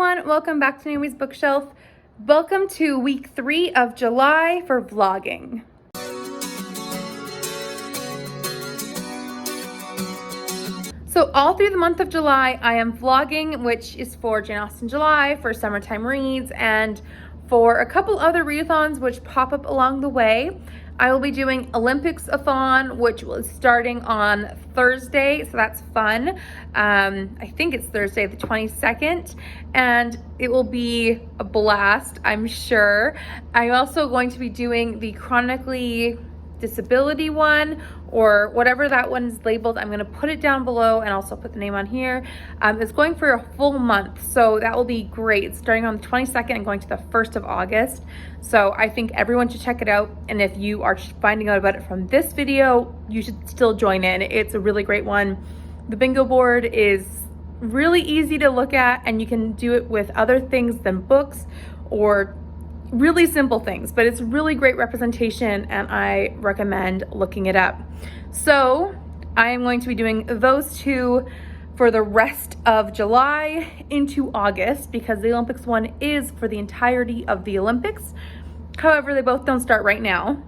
everyone, welcome back to Naomi's Bookshelf. Welcome to week 3 of July for vlogging. So all through the month of July, I am vlogging, which is for Jane Austen July, for summertime reads, and for a couple other readathons which pop up along the way. I will be doing Olympics-a-thon, which was starting on Thursday, so that's fun. I think it's Thursday the 22nd, and it will be a blast, I'm sure. I'm also going to be doing the chronically disability one, or whatever that one's labeled. I'm going to put it down below and also put the name on here. It's going for a full month, so that will be great. It's starting on the 22nd and going to the 1st of August. So I think everyone should check it out. And if you are finding out about it from this video, you should still join in. It's a really great one. The bingo board is really easy to look at, and you can do it with other things than books or really simple things, but it's really great representation and I recommend looking it up. So I am going to be doing those two for the rest of July into August, because the Olympics one is for the entirety of the Olympics. However, they both don't start right now.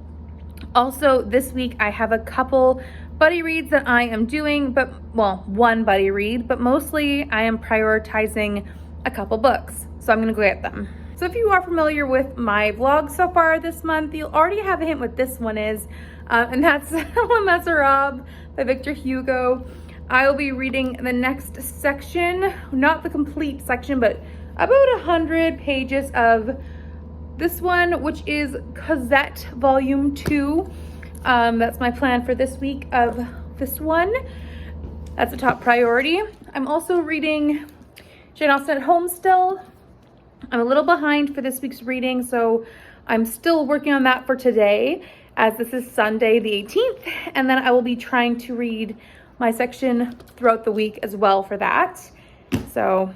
Also, this week I have a couple buddy reads that I am doing, one buddy read, but mostly I am prioritizing a couple books. So I'm gonna go get them. So if you are familiar with my vlog so far this month, you'll already have a hint what this one is, and that's Les Miserables by Victor Hugo. I will be reading the next section, not the complete section, but about 100 pages of this one, which is Cosette Volume 2. That's my plan for this week of this one. That's a top priority. I'm also reading Jane Austen at Home still. I'm a little behind for this week's reading, so I'm still working on that for today, as this is Sunday the 18th, and then I will be trying to read my section throughout the week as well for that. So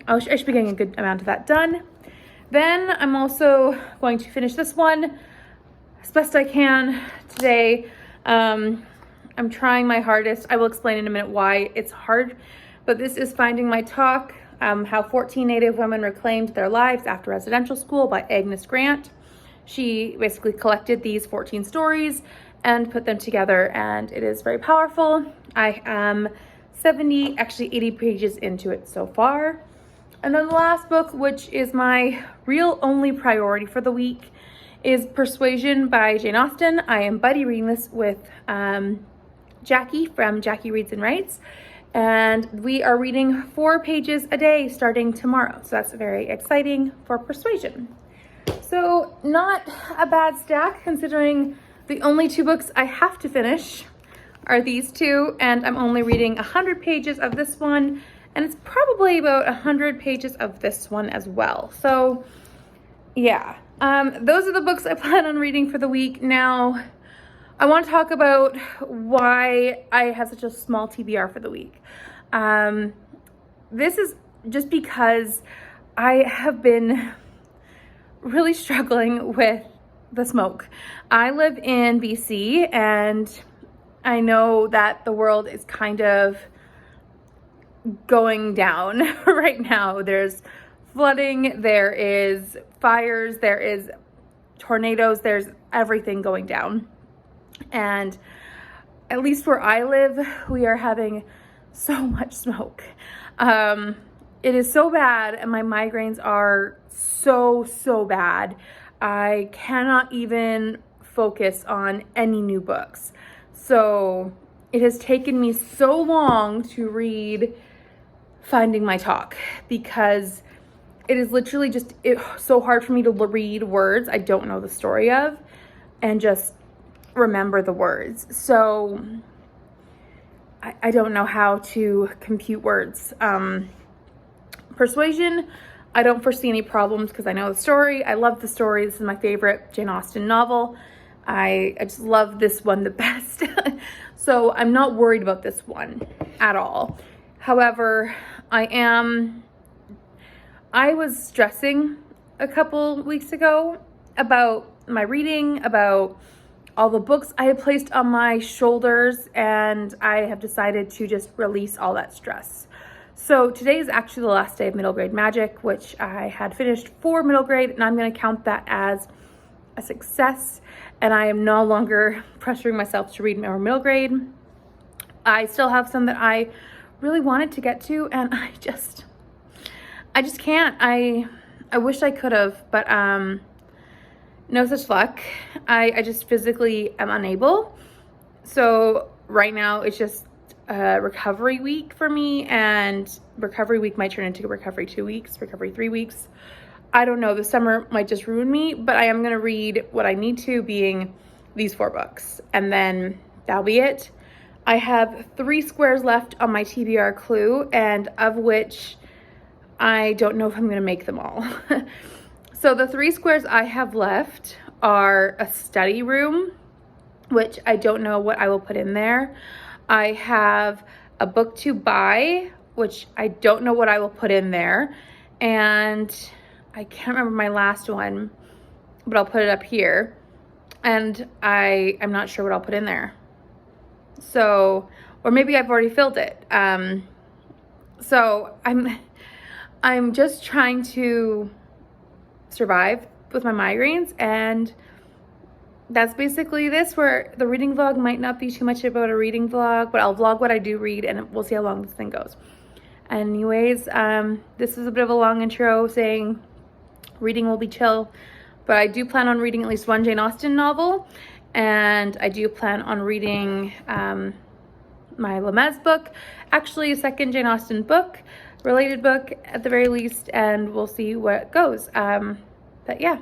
I should be getting a good amount of that done. Then I'm also going to finish this one as best I can today. I'm trying my hardest. I will explain in a minute why it's hard, but this is Finding My Talk. How 14 Native Women Reclaimed Their Lives After Residential School by Agnes Grant. She basically collected these 14 stories and put them together, and it is very powerful. I am 80 pages into it so far. And then the last book, which is my real only priority for the week, is Persuasion by Jane Austen. I am buddy reading this with Jackie from Jackie Reads and Writes. And we are reading 4 pages a day starting tomorrow. So that's very exciting for Persuasion. So not a bad stack, considering the only 2 books I have to finish are these 2. And I'm only reading 100 pages of this one. And it's probably about 100 pages of this one as well. So yeah, those are the books I plan on reading for the week. Now, I want to talk about why I have such a small TBR for the week. This is just because I have been really struggling with the smoke. I live in BC, and I know that the world is kind of going down right now. There's flooding, there is fires, there is tornadoes, there's everything going down. And at least where I live, we are having so much smoke. It is so bad, and my migraines are so bad. I cannot even focus on any new books. So it has taken me so long to read Finding My Talk, because it is literally just so hard for me to read words I don't know the story of and just remember the words. So I don't know how to compute words. Persuasion, I don't foresee any problems because I know the story. I love the story. This is my favorite Jane Austen novel. I just love this one the best. So I'm not worried about this one at all. However, I was stressing a couple weeks ago about my reading, about all the books I had placed on my shoulders, and I have decided to just release all that stress. So today is actually the last day of middle grade magic, which I had finished for middle grade, and I'm going to count that as a success. And I am no longer pressuring myself to read more middle grade. I still have some that I really wanted to get to, and I just can't. I wish I could have, but no such luck. I just physically am unable. So right now it's just recovery week for me, and recovery week might turn into recovery 2 weeks, recovery 3 weeks. I don't know, the summer might just ruin me, but I am going to read what I need to, being these 4 books, and then that'll be it. I have 3 squares left on my TBR clue, and of which I don't know if I'm going to make them all. So the 3 squares I have left are a study room, which I don't know what I will put in there. I have a book to buy, which I don't know what I will put in there. And I can't remember my last one, but I'll put it up here. And I'm not sure what I'll put in there. So, or maybe I've already filled it. So I'm just trying to survive with my migraines, and that's basically this, where the reading vlog might not be too much about a reading vlog, but I'll vlog what I do read, and we'll see how long this thing goes. Anyways, this is a bit of a long intro saying reading will be chill, but I do plan on reading at least one Jane Austen novel, and I do plan on reading my Lemez book, actually a second Jane Austen book, related book at the very least, and we'll see what goes. But yeah,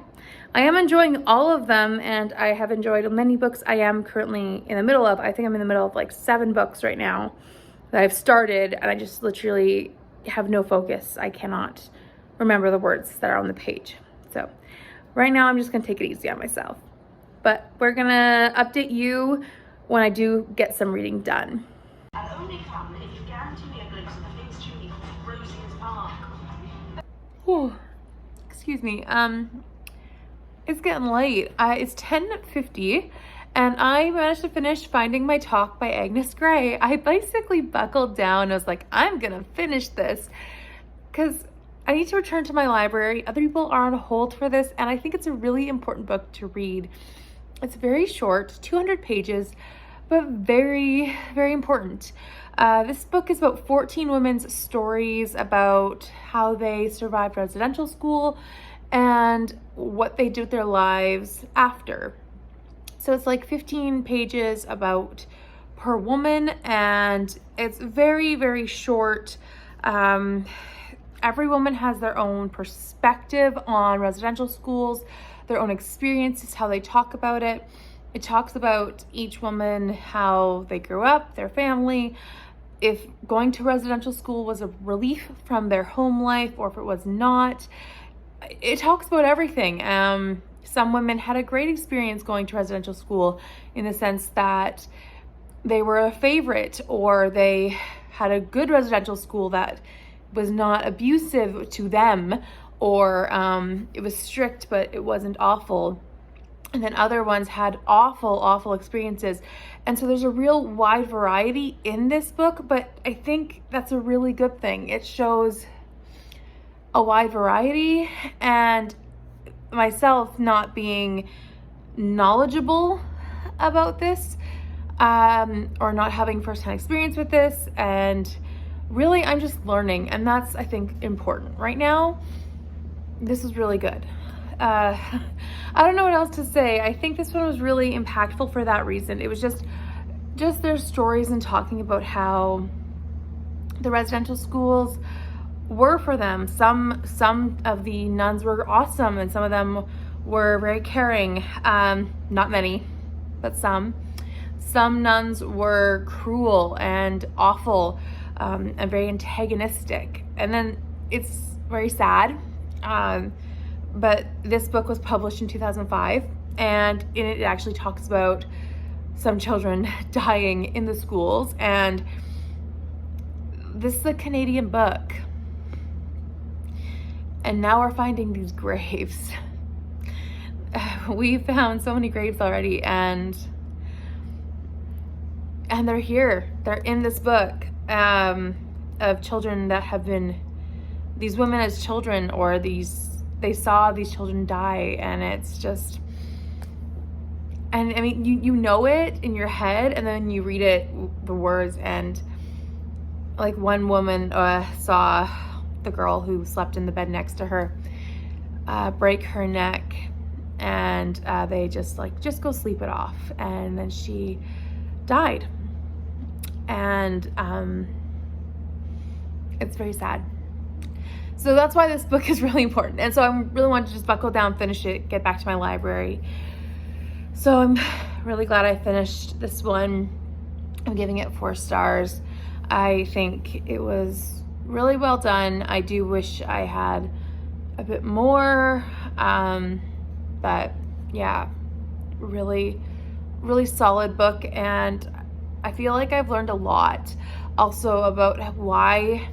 I am enjoying all of them, and I have enjoyed many books I am currently in the middle of. I think I'm in the middle of like 7 books right now that I've started, and I just literally have no focus. I cannot remember the words that are on the page. So right now I'm just gonna take it easy on myself. But we're gonna update you when I do get some reading done. I'll only come if you guarantee me a glimpse of the things Judy calls Rosie's Park. Whew. Excuse me. It's getting late. It's 10:50, and I managed to finish Finding My Talk by Agnes Grey. I basically buckled down. I was like, I'm gonna finish this because I need to return to my library. Other people are on hold for this, and I think it's a really important book to read. It's very short, 200 pages, but very, very important. This book is about 14 women's stories about how they survived residential school and what they did with their lives after. So it's like 15 pages about per woman, and it's very, very short. Every woman has their own perspective on residential schools, their own experiences, how they talk about it. It talks about each woman, how they grew up, their family, if going to residential school was a relief from their home life or if it was not. It talks about everything. Some women had a great experience going to residential school in the sense that they were a favorite, or they had a good residential school that was not abusive to them, or it was strict but it wasn't awful. And then other ones had awful, awful experiences. And so there's a real wide variety in this book, but I think that's a really good thing. It shows a wide variety, and myself not being knowledgeable about this, or not having firsthand experience with this, and really I'm just learning, and that's, I think, important. Right now, this is really good. I don't know what else to say. I think this one was really impactful for that reason. It was just their stories and talking about how the residential schools were for them. Some of the nuns were awesome, and some of them were very caring. Not many, but some. Some nuns were cruel and awful, and very antagonistic. And then it's very sad. But this book was published in 2005, and in it actually talks about some children dying in the schools, and this is a Canadian book. And now we're finding these graves. We found so many graves already, and they're here. They're in this book. of children that have been, these women as children, or they saw these children die, and it's just, and I mean, you know it in your head, and then you read it, the words, and like one woman saw the girl who slept in the bed next to her break her neck, and they just go sleep it off, and then she died, and it's very sad. So that's why this book is really important, and so I really wanted to just buckle down, finish it, get back to my library. So I'm really glad I finished this one. I'm giving it 4 stars. I think it was really well done. I do wish I had a bit more, but yeah, really, really solid book, and I feel like I've learned a lot also about why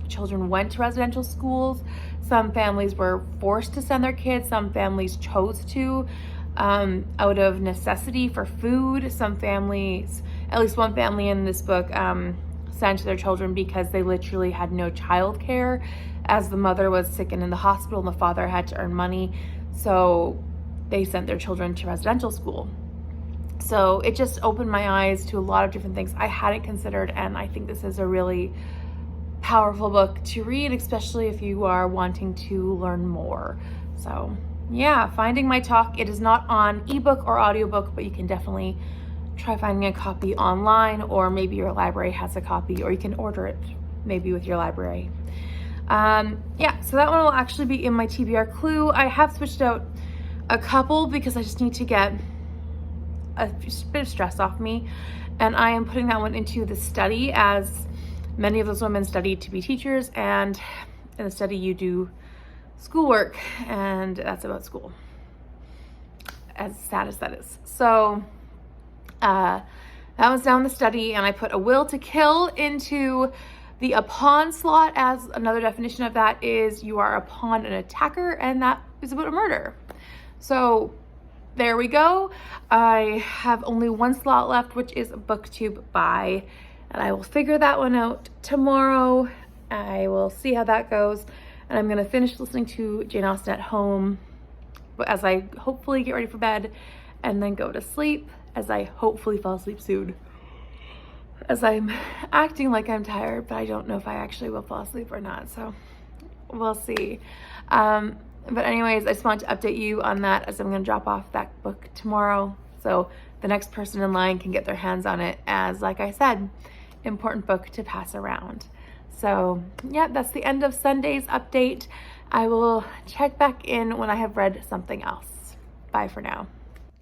children went to residential schools. Some families were forced to send their kids, some families chose to out of necessity for food. Some families, at least one family in this book, sent their children because they literally had no childcare, as the mother was sick and in the hospital and the father had to earn money, so they sent their children to residential school. So it just opened my eyes to a lot of different things I hadn't considered, and I think this is a really powerful book to read, especially if you are wanting to learn more. So yeah, Finding My Talk. It is not on ebook or audiobook, but you can definitely try finding a copy online, or maybe your library has a copy, or you can order it maybe with your library. Yeah, so that one will actually be in my TBR Clue. I have switched out a couple because I just need to get a bit of stress off me, and I am putting that one into the study, as many of those women studied to be teachers, and in the study you do schoolwork, and that's about school, as sad as that is. So that was down the study, and I put A Will to Kill into the a pawn slot, as another definition of that is you are a pawn and attacker, and that is about a murder. So there we go. I have only one slot left, which is BookTube Buy, and I will figure that one out tomorrow. I will see how that goes, and I'm gonna finish listening to Jane Austen at home as I hopefully get ready for bed, and then go to sleep as I hopefully fall asleep soon, as I'm acting like I'm tired, but I don't know if I actually will fall asleep or not, so we'll see. But anyways, I just wanted to update you on that, as I'm going to drop off that book tomorrow, so the next person in line can get their hands on it, as like I said, important book to pass around. So yeah, that's the end of Sunday's update. I will check back in when I have read something else. Bye for now.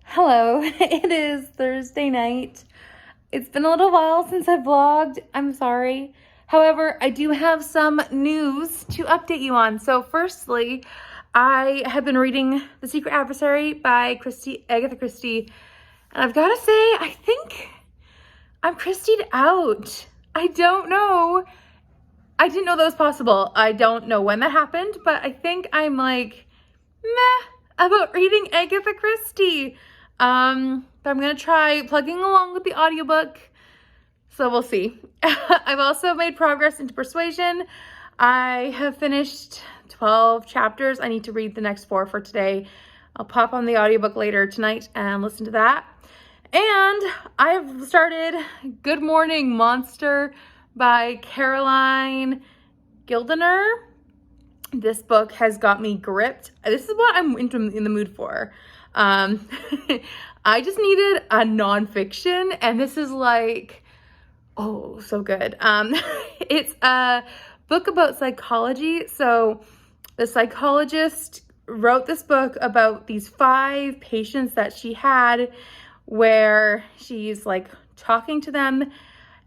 Hello, it is Thursday night. It's been a little while since I vlogged. I'm sorry. However, I do have some news to update you on. So firstly, I have been reading The Secret Adversary by Agatha Christie, and I've got to say, I think I'm Christied out. I don't know. I didn't know that was possible. I don't know when that happened, but I think I'm like, meh about reading Agatha Christie. But I'm gonna try plugging along with the audiobook, so we'll see. I've also made progress into Persuasion. I have finished 12 chapters. I need to read the next 4 for today. I'll pop on the audiobook later tonight and listen to that. And I've started Good Morning Monster by Caroline Gildiner. This book has got me gripped. This is what I'm in the mood for. I just needed a nonfiction, and this is like, oh, so good. It's a book about psychology. So the psychologist wrote this book about these 5 patients that she had, where she's like talking to them,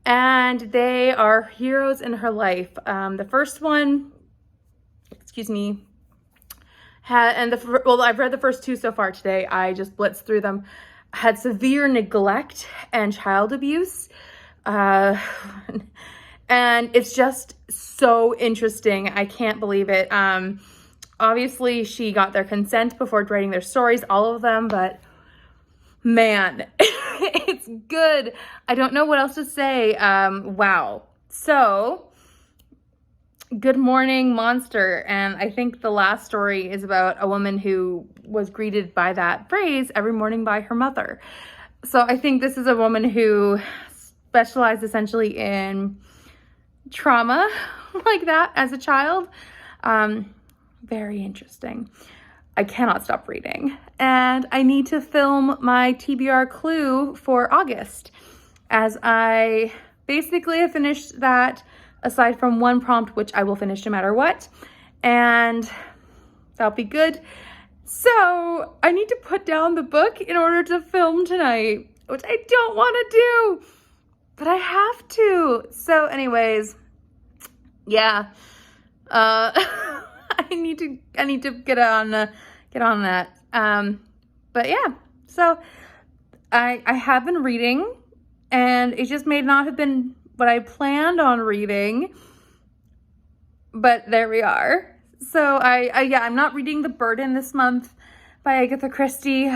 and they are heroes in her life. The first one, excuse me, well, I've read the first 2 so far today. I just blitzed through them. Had severe neglect and child abuse. And it's just so interesting. I can't believe it. Obviously, she got their consent before writing their stories, all of them, but man, it's good. I don't know what else to say. Wow. So Good Morning Monster. And I think the last story is about a woman who was greeted by that phrase every morning by her mother. So I think this is a woman who specialized essentially in trauma like that as a child. Very interesting. I cannot stop reading. And I need to film my TBR clue for August, as I basically have finished that aside from one prompt, which I will finish no matter what. And that'll be good. So I need to put down the book in order to film tonight, which I don't want to do, but I have to. So anyways, yeah, I need to get on that. But yeah, so I have been reading, and it just may not have been what I planned on reading, but there we are. So I'm not reading The Burden this month by Agatha Christie.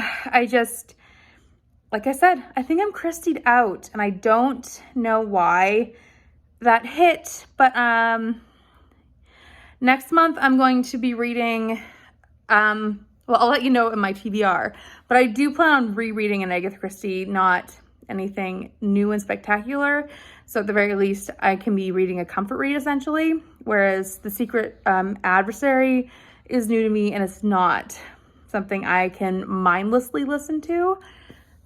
Like I said, I think I'm Christied out, and I don't know why that hit, but next month I'm going to be reading, well, I'll let you know in my TBR, but I do plan on rereading an Agatha Christie, not anything new and spectacular. So at the very least, I can be reading a comfort read essentially, whereas The Secret Adversary is new to me and it's not something I can mindlessly listen to.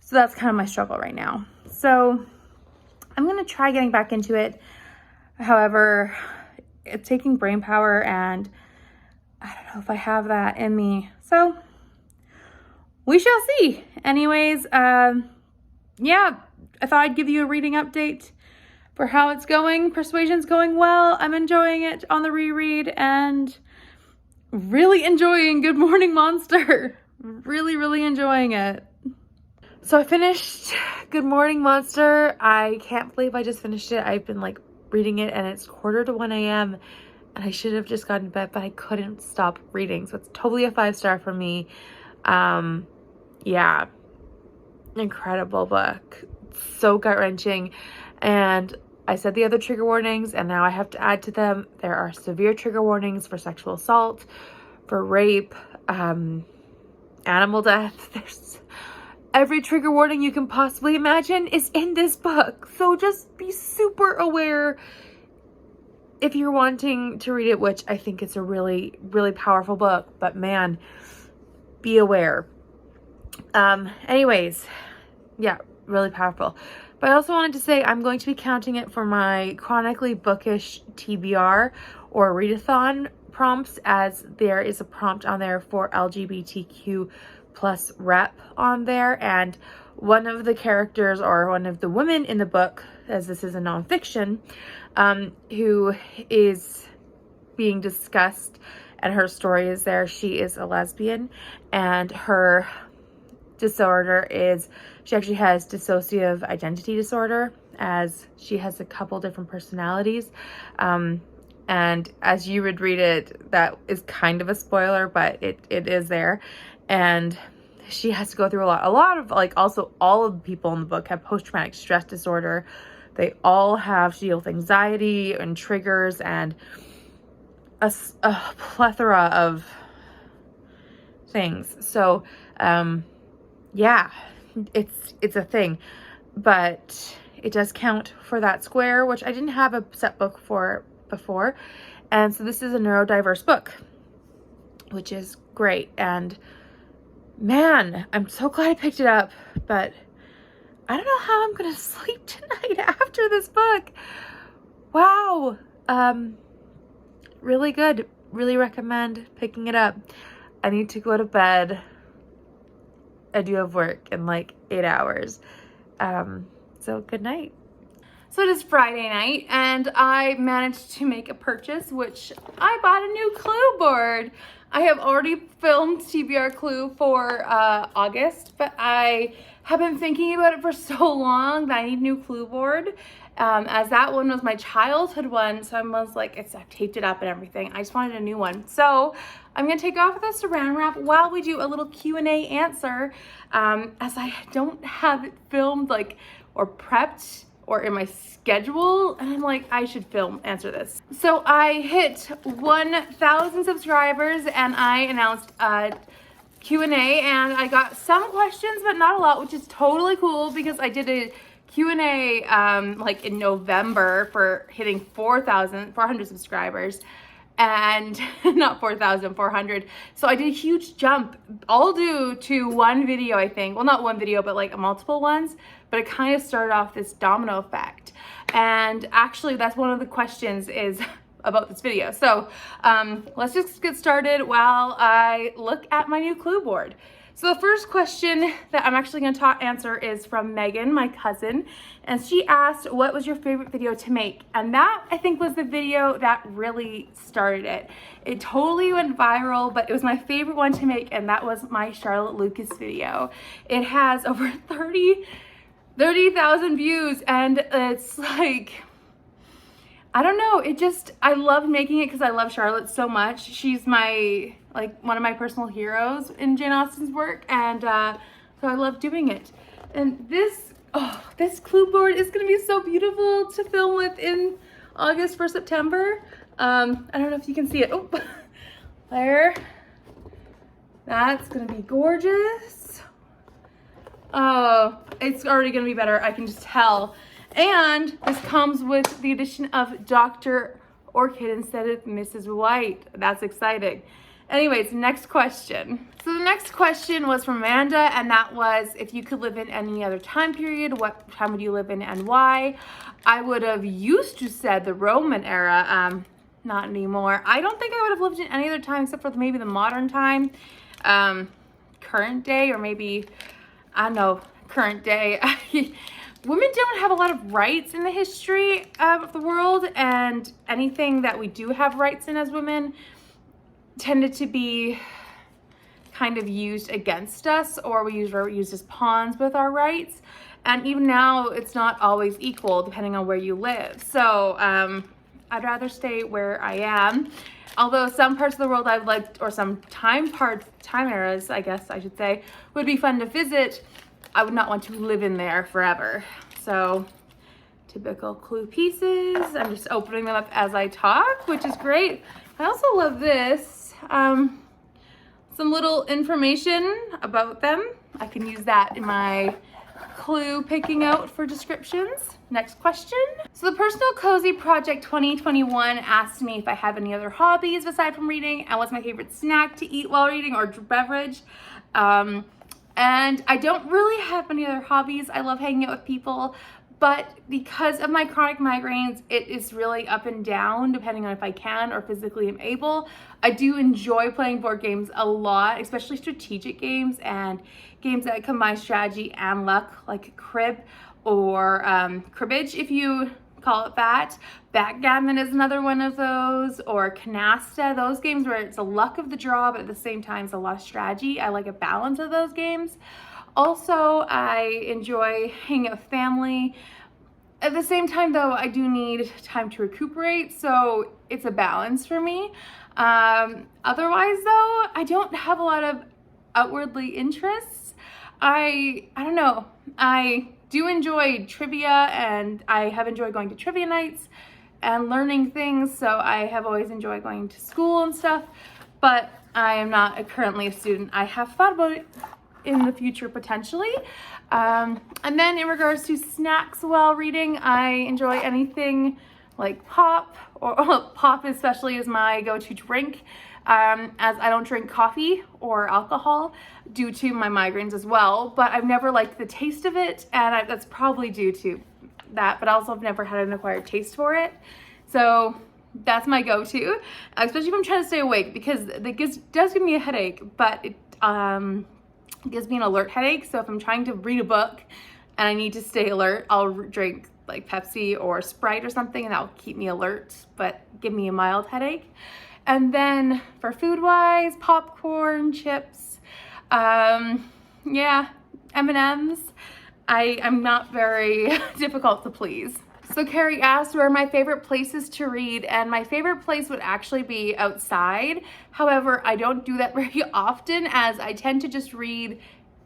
So that's kind of my struggle right now. So I'm going to try getting back into it. However, it's taking brain power, and I don't know if I have that in me. So we shall see. Anyways, yeah, I thought I'd give you a reading update for how it's going. Persuasion's going well. I'm enjoying it on the reread and really enjoying Good Morning Monster. Really, really enjoying it. So I finished Good Morning Monster. I can't believe I just finished it. I've been like reading it and it's 1:45 a.m. and I should have just gotten to bed, but I couldn't stop reading. So it's totally a 5-star for me. Yeah, incredible book. So gut-wrenching. And I said the other trigger warnings, and now I have to add to them. There are severe trigger warnings for sexual assault, for rape, animal death. There's every trigger warning you can possibly imagine is in this book. So just be super aware if you're wanting to read it, which I think it's a really, really powerful book. But man, be aware. Anyways, yeah, really powerful. But I also wanted to say I'm going to be counting it for my chronically bookish TBR or readathon prompts, as there is a prompt on there for LGBTQ plus rep on there, and one of the characters, or one of the women in the book, as this is a nonfiction, who is being discussed, and her story is there. She is a lesbian, and her disorder is, she actually has dissociative identity disorder, as she has a couple different personalities. And as you would read it, that is kind of a spoiler, but it is there. And she has to go through a lot of like, also all of the people in the book have post-traumatic stress disorder. They all have to deal with anxiety and triggers and a plethora of things. So, yeah, it's a thing, but it does count for that square, which I didn't have a set book for before. And so this is a neurodiverse book, which is great. And man, I'm so glad I picked it up, but I don't know how I'm gonna sleep tonight after this book. Wow. Really good. Really recommend picking it up. I need to go to bed. I do have work in like 8 hours. So good night. So it is Friday night, and I managed to make a purchase, which I bought a new clue board. I have already filmed TBR clue for August, but I have been thinking about it for so long that I need a new clue board, as that one was my childhood one. So I was like, I've taped it up and everything. I just wanted a new one. So I'm gonna take off the saran wrap while we do a little Q&A answer, as I don't have it filmed or prepped or in my schedule, and I'm like, I should answer this. So I hit 1,000 subscribers and I announced a Q&A, and I got some questions but not a lot, which is totally cool because I did a Q&A like in November for hitting 400 subscribers, and not 4,400. So I did a huge jump, all due to one video, I think. Well, not one video, but like multiple ones. But it kind of started off this domino effect. And actually, that's one of the questions is about this video. So let's just get started while I look at my new clue board. So the first question that I'm actually going to answer is from Megan, my cousin, and she asked, what was your favorite video to make? And that, I think, was the video that really started it. It totally went viral, but it was my favorite one to make, and that was my Charlotte Lucas video. It has over 30,000 views, and it's like, I don't know, I love making it because I love Charlotte so much. She's my, like, one of my personal heroes in Jane Austen's work, and so I love doing it. And this clue board is gonna be so beautiful to film with in August for September. I don't know if you can see it. Oh, there. That's gonna be gorgeous. Oh, it's already gonna be better, I can just tell. And this comes with the addition of Dr. Orchid instead of Mrs. White. That's exciting. Anyways, next question. So the next question was from Amanda, and that was, if you could live in any other time period, what time would you live in and why? I would have used to said the Roman era, not anymore. I don't think I would have lived in any other time except for maybe the modern time, current day, or maybe, I don't know, current day. Women don't have a lot of rights in the history of the world, and anything that we do have rights in as women tended to be kind of used against us, or we used as pawns with our rights. And even now, it's not always equal depending on where you live. So I'd rather stay where I am. Although some parts of the world I've liked, or some time eras, I guess I should say, would be fun to visit, I would not want to live in there forever. So, typical clue pieces. I'm just opening them up as I talk, which is great. I also love this. Some little information about them. I can use that in my clue picking out for descriptions. Next question. So the Personal Cozy Project 2021 asked me if I have any other hobbies aside from reading, and what's my favorite snack to eat while reading, or beverage. And I don't really have any other hobbies. I love hanging out with people, but because of my chronic migraines, it is really up and down depending on if I can or physically am able. I do enjoy playing board games a lot, especially strategic games and games that combine strategy and luck, like crib or cribbage, if you call it that. Backgammon is another one of those, or canasta, those games where it's a luck of the draw, but at the same time it's a lot of strategy. I like a balance of those games. Also, I enjoy hanging out with family. At the same time though, I do need time to recuperate, so it's a balance for me. Otherwise though, I don't have a lot of outwardly interests. I don't know, I do enjoy trivia, and I have enjoyed going to trivia nights and learning things, so I have always enjoyed going to school and stuff, but I am not currently a student. I have thought about it in the future potentially. And then in regards to snacks while reading, I enjoy anything like pop, or pop especially is my go-to drink, as I don't drink coffee or alcohol due to my migraines as well, but I've never liked the taste of it, and that's probably due to that, but also I've never had an acquired taste for it. So that's my go-to, especially if I'm trying to stay awake, because it does give me a headache, but it gives me an alert headache. So if I'm trying to read a book and I need to stay alert, I'll drink like Pepsi or Sprite or something, and that'll keep me alert but give me a mild headache. And then for food-wise, popcorn, chips, yeah, M&Ms. I'm not very difficult to please. So Carrie asked where are my favorite places to read, and my favorite place would actually be outside. However, I don't do that very often, as I tend to just read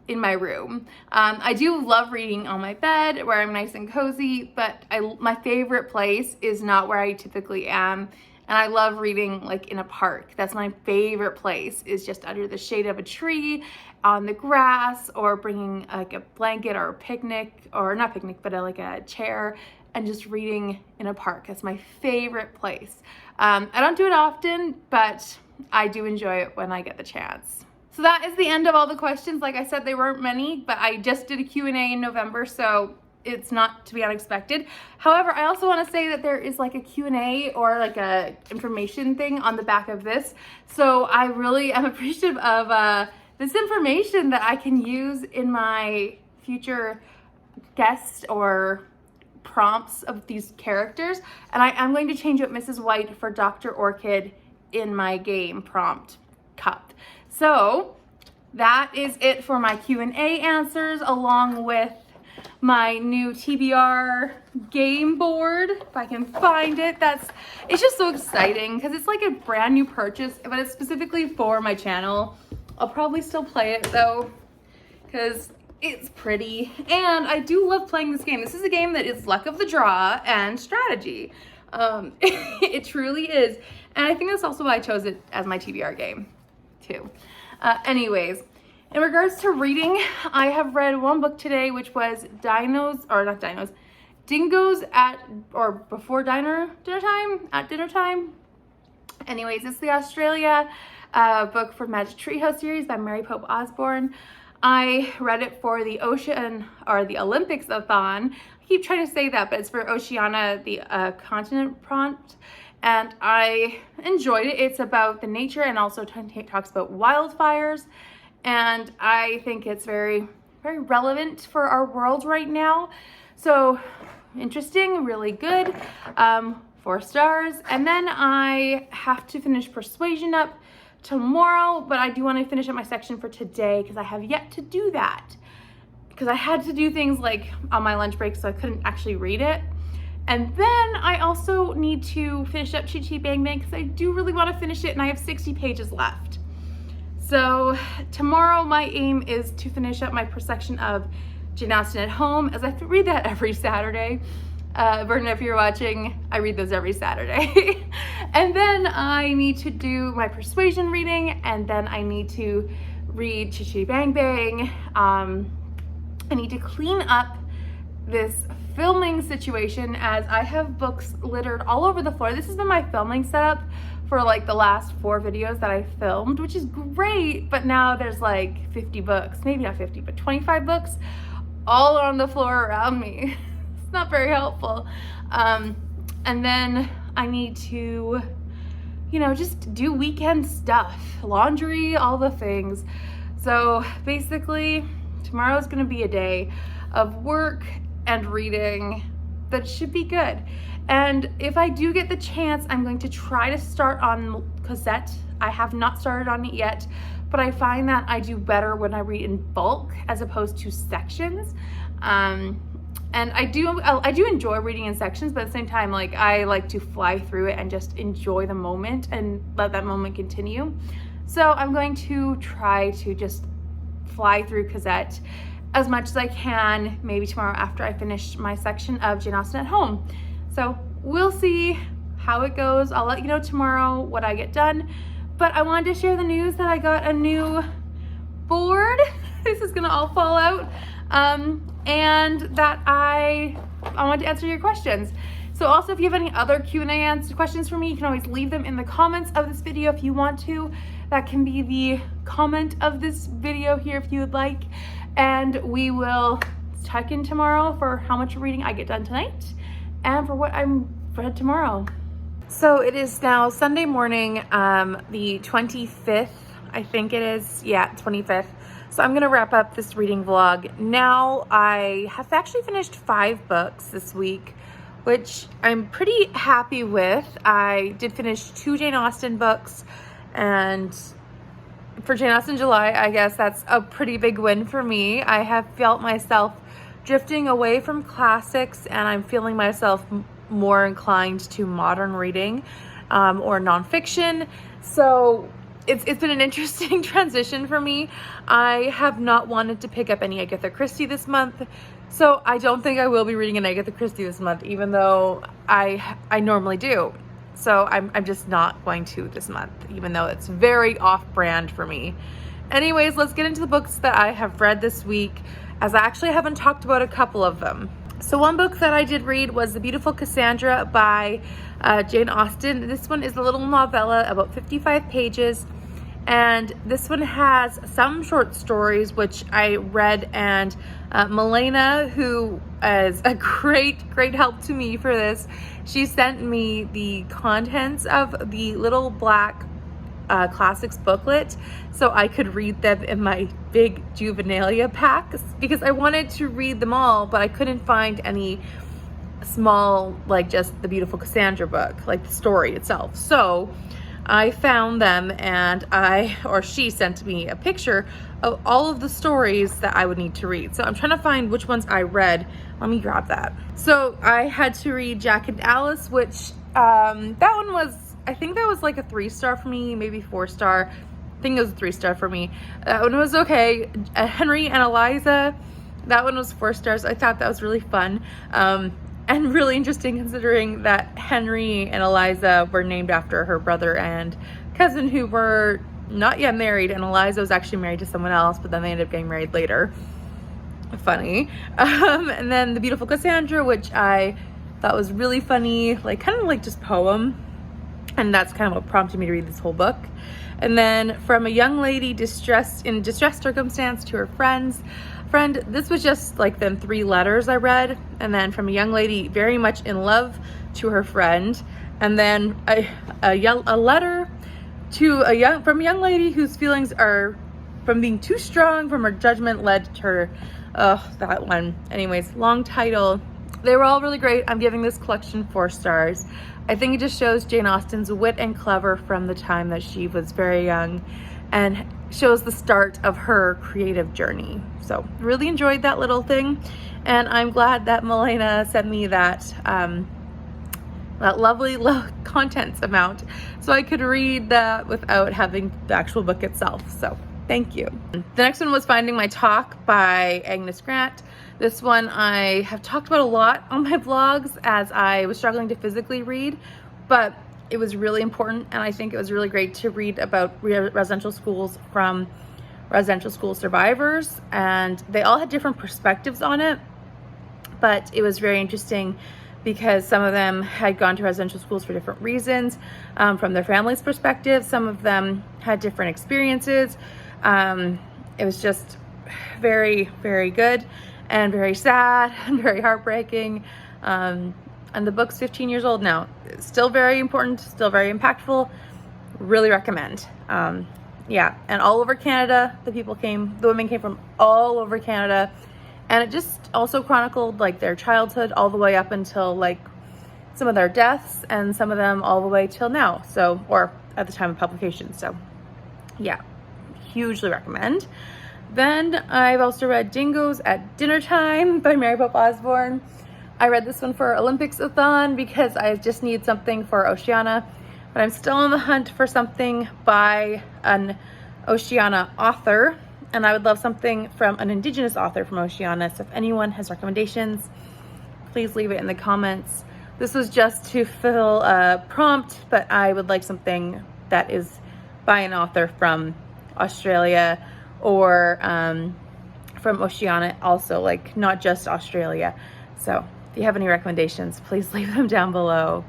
in my room. I do love reading on my bed where I'm nice and cozy, but my favorite place is not where I typically am. And I love reading like in a park. That's my favorite place, is just under the shade of a tree, on the grass, or bringing like a blanket or a picnic, or not picnic, but like a chair, and just reading in a park. That's my favorite place. I don't do it often, but I do enjoy it when I get the chance. So that is the end of all the questions. Like I said, they weren't many, but I just did a Q&A in November, so it's not to be unexpected. However, I also want to say that there is like a Q&A or like a information thing on the back of this. So I really am appreciative of this information that I can use in my future guests or prompts of these characters. And I am going to change out Mrs. White for Dr. Orchid in my game prompt cup. So that is it for my Q&A answers, along with my new TBR game board, if I can find it. It's just so exciting because it's like a brand new purchase, but it's specifically for my channel. I'll probably still play it though, because it's pretty, and I do love playing this game. This is a game that is luck of the draw and strategy. It truly is, and I think that's also why I chose it as my TBR game too. Anyways, in regards to reading, I have read one book today, which was Dingoes before Dinnertime. Anyways, it's the Australia book from Magic Treehouse series by Mary Pope Osborne. I read it for the Olympics-a-thon. I keep trying to say that, but it's for Oceania, the continent prompt. And I enjoyed it. It's about the nature, and also talks about wildfires. And I think it's very, very relevant for our world right now. So interesting, really good. 4 stars. And then I have to finish Persuasion up tomorrow, but I do want to finish up my section for today because I have yet to do that. Because I had to do things like on my lunch break, so I couldn't actually read it. And then I also need to finish up Chee Chee Bang Bang because I do really want to finish it, and I have 60 pages left. So tomorrow my aim is to finish up my section of Jane Austen at Home, as I read that every Saturday. Vernon, if you're watching, I read those every Saturday. And then I need to do my Persuasion reading, and then I need to read Chee Chee Bang Bang. I need to clean up this filming situation, as I have books littered all over the floor. This has been my filming setup for like the last 4 videos that I filmed, which is great, but now there's like 50 books, maybe not 50, but 25 books all on the floor around me. It's not very helpful. And then I need to, just do weekend stuff, laundry, all the things. So basically, tomorrow's gonna be a day of work and reading that should be good. And if I do get the chance, I'm going to try to start on Cosette. I have not started on it yet, but I find that I do better when I read in bulk as opposed to sections. And I do enjoy reading in sections, but at the same time, like, I like to fly through it and just enjoy the moment and let that moment continue. So I'm going to try to just fly through Cosette as much as I can, maybe tomorrow after I finish my section of Jane Austen at Home. So we'll see how it goes. I'll let you know tomorrow what I get done. But I wanted to share the news that I got a new board. This is gonna all fall out. And that I wanted to answer your questions. So also, if you have any other Q&A questions for me, you can always leave them in the comments of this video if you want to. That can be the comment of this video here if you would like. And we will check in tomorrow for how much reading I get done tonight and for what I'm read tomorrow. So it is now Sunday morning, the 25th, I think it is. Yeah, 25th. So I'm gonna wrap up this reading vlog. Now I have actually finished 5 books this week, which I'm pretty happy with. I did finish 2 Jane Austen books, and for Jane Austen July, I guess that's a pretty big win for me. I have felt myself drifting away from classics, and I'm feeling myself more inclined to modern reading or nonfiction. So it's been an interesting transition for me. I have not wanted to pick up any Agatha Christie this month, so I don't think I will be reading an Agatha Christie this month, even though I normally do. So I'm just not going to this month, even though it's very off-brand for me. Anyways, let's get into the books that I have read this week, as I actually haven't talked about a couple of them. So one book that I did read was The Beautifull Cassandra by Jane Austen. This one is a little novella, about 55 pages. And this one has some short stories, which I read, and Milena, who is a great help to me for this, she sent me the contents of the little black classics booklet so I could read them in my big juvenilia packs, because I wanted to read them all, but I couldn't find any small, like just the Beautifull Cassandra book, like the story itself. So I found them, and she sent me a picture of all of the stories that I would need to read. So I'm trying to find which ones I read. Let me grab that. So I had to read Jack and Alice, which that one was, I think that was like a 3-star for me, maybe 4-star. I think it was a 3-star for me. That one was okay. Henry and Eliza, that one was 4 stars. I thought that was really fun. And really interesting, considering that Henry and Eliza were named after her brother and cousin, who were not yet married, and Eliza was actually married to someone else, but then they ended up getting married later. Funny. And then The Beautifull Cassandra, which I thought was really funny, like kind of like just poem, and that's kind of what prompted me to read this whole book. And then From a Young Lady in Distressed Circumstance to Her Friend, this was just like them 3 letters I read. And then From a Young Lady Very Much in Love to Her Friend, and then a letter to from a young lady whose feelings are from being too strong from her judgment led to her. That one. Anyways, long title. They were all really great. I'm giving this collection 4 stars. I think it just shows Jane Austen's wit and clever from the time that she was very young, and shows the start of her creative journey. So really enjoyed that little thing, and I'm glad that Milena sent me that lovely contents amount so I could read that without having the actual book itself. So thank you. The next one was Finding My Talk by Agnes Grant. This one I have talked about a lot on my vlogs, as I was struggling to physically read, but it was really important, and I think it was really great to read about residential schools from residential school survivors, and they all had different perspectives on it, but it was very interesting because some of them had gone to residential schools for different reasons, from their family's perspective. Some of them had different experiences. It was just very good, and very sad, and very heartbreaking. And the book's 15 years old now. It's still very important, still very impactful. Really recommend. Yeah, and all over Canada, the women came from all over Canada, and it just also chronicled like their childhood all the way up until like some of their deaths, and some of them all the way till now. So, or at the time of publication. So yeah, hugely recommend. Then I've also read Dingoes at Dinnertime by Mary Pope Osborne. I read this one for Olympics-a-thon because I just need something for Oceania, but I'm still on the hunt for something by an Oceania author, and I would love something from an Indigenous author from Oceania. So if anyone has recommendations, please leave it in the comments. This was just to fill a prompt, but I would like something that is by an author from Australia, or from Oceania also, like not just Australia. So if you have any recommendations, please leave them down below.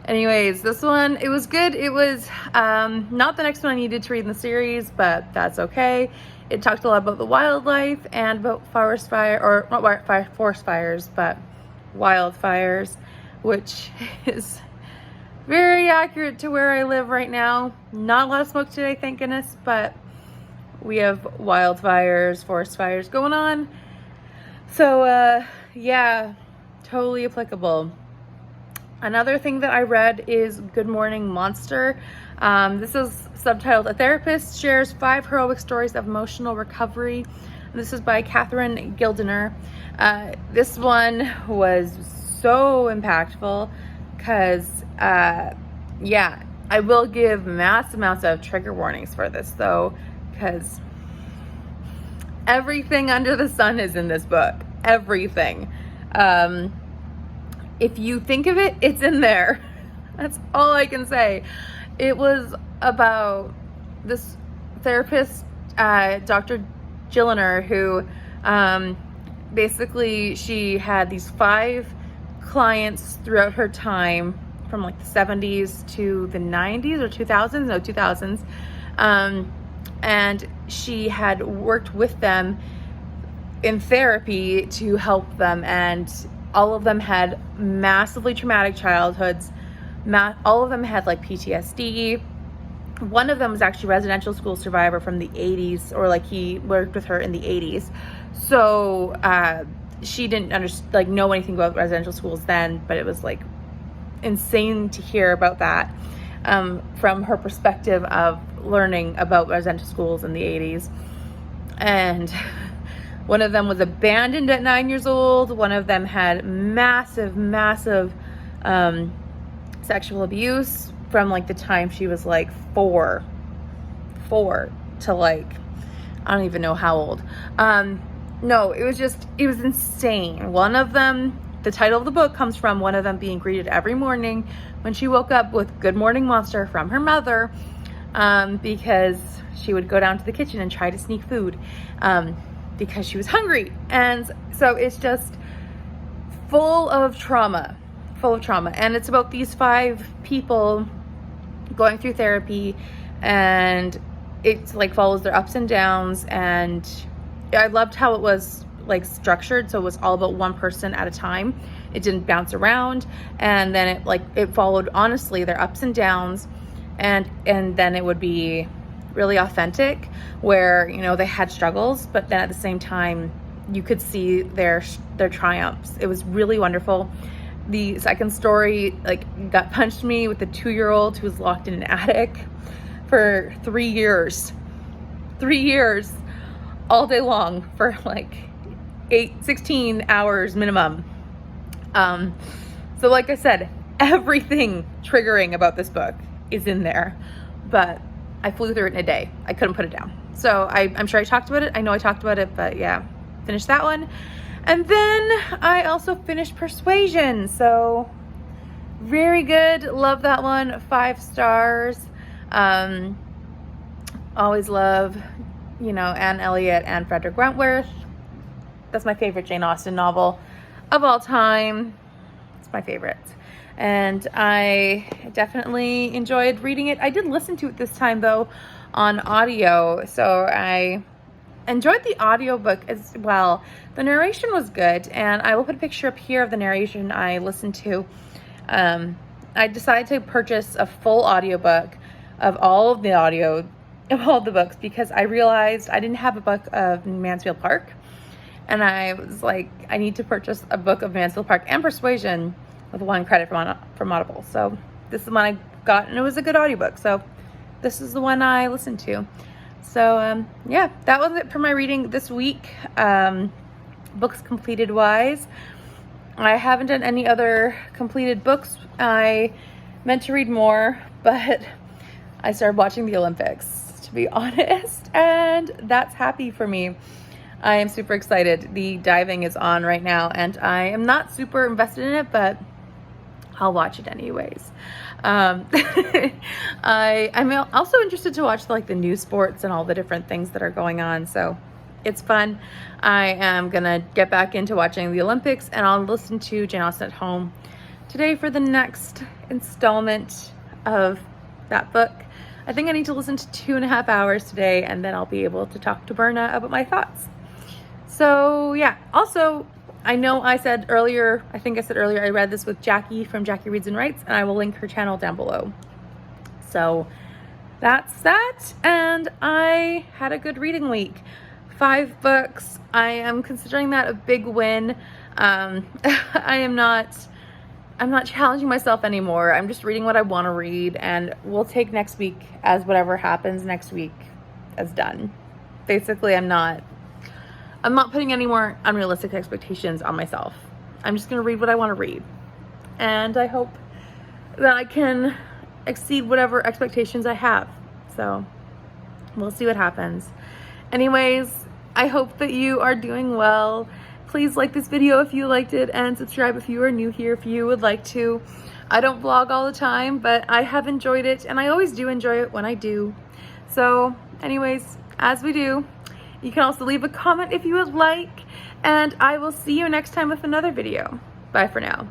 Anyways, this one, it was good. It was not the next one I needed to read in the series, but that's okay. It talked a lot about the wildlife and about forest fires, but wildfires, which is very accurate to where I live right now. Not a lot of smoke today, thank goodness, but we have wildfires, forest fires going on. So yeah, totally applicable. Another thing that I read is Good Morning Monster. This is subtitled A Therapist Shares 5 Heroic Stories of Emotional Recovery. And this is by Catherine Gildiner. This one was so impactful because, yeah, I will give mass amounts of trigger warnings for this though, because everything under the sun is in this book. Everything. If you think of it, it's in there. That's all I can say. It was about this therapist, Dr. Gildener, who basically she had these 5 clients throughout her time from like the 70s to the 90s or 2000s, and she had worked with them in therapy to help them, and all of them had massively traumatic childhoods. All of them had like PTSD. One of them was actually a residential school survivor from the 80s, or like he worked with her in the 80s. So she didn't know anything about residential schools then, but it was like insane to hear about that from her perspective of learning about residential schools in the 80s. And one of them was abandoned at 9 years old. One of them had massive sexual abuse from like the time she was like four to like, I don't even know how old. No, it was insane. One of them, the title of the book comes from one of them being greeted every morning when she woke up with "Good Morning Monster" from her mother, because she would go down to the kitchen and try to sneak food because she was hungry. And so it's just full of trauma. And it's about these 5 people going through therapy, and it's like follows their ups and downs. And I loved how it was like structured, so it was all about one person at a time. It didn't bounce around, and then it followed honestly their ups and downs, and then it would be really authentic, where they had struggles, but then at the same time you could see their triumphs. It was really wonderful. The second story got punched me with a 2-year-old who was locked in an attic for 3 years. 3 years all day long for like 16 hours minimum. So like I said, everything triggering about this book is in there, but I flew through it in a day. I couldn't put it down. So I'm sure I talked about it. I know I talked about it, but yeah, finished that one. And then I also finished Persuasion. So very good. Love that one. 5 stars. Always love, Anne Elliot and Frederick Wentworth. That's my favorite Jane Austen novel of all time. It's my favorite. And I definitely enjoyed reading it. I did listen to it this time though on audio. So I enjoyed the audiobook as well. The narration was good, and I will put a picture up here of the narration I listened to. I decided to purchase a full audiobook of all of the books, because I realized I didn't have a book of Mansfield Park, and I was like, I need to purchase a book of Mansfield Park and Persuasion with 1 credit from Audible. So this is the one I got, and it was a good audiobook. So this is the one I listened to. So yeah, that was it for my reading this week. Books completed wise, I haven't done any other completed books. I meant to read more, but I started watching the Olympics, to be honest, and that's happy for me. I am super excited. The diving is on right now, and I am not super invested in it, but I'll watch it anyways. I'm also interested to watch the new sports and all the different things that are going on, so it's fun. I am gonna get back into watching the Olympics, and I'll listen to Jane Austen at home today for the next installment of that book. I think I need to listen to 2.5 hours today, and then I'll be able to talk to Berna about my thoughts. So yeah, also, I know I said earlier, I read this with Jackie from Jackie Reads and Writes, and I will link her channel down below. So that's that, and I had a good reading week. 5 books. I am considering that a big win. I'm not challenging myself anymore. I'm just reading what I want to read, and we'll take next week as whatever happens next week as done. Basically, I'm not putting any more unrealistic expectations on myself. I'm just going to read what I want to read. And I hope that I can exceed whatever expectations I have. So we'll see what happens. Anyways, I hope that you are doing well. Please like this video if you liked it, and subscribe if you are new here if you would like to. I don't vlog all the time, but I have enjoyed it, and I always do enjoy it when I do. So anyways, as we do, you can also leave a comment if you would like, and I will see you next time with another video. Bye for now.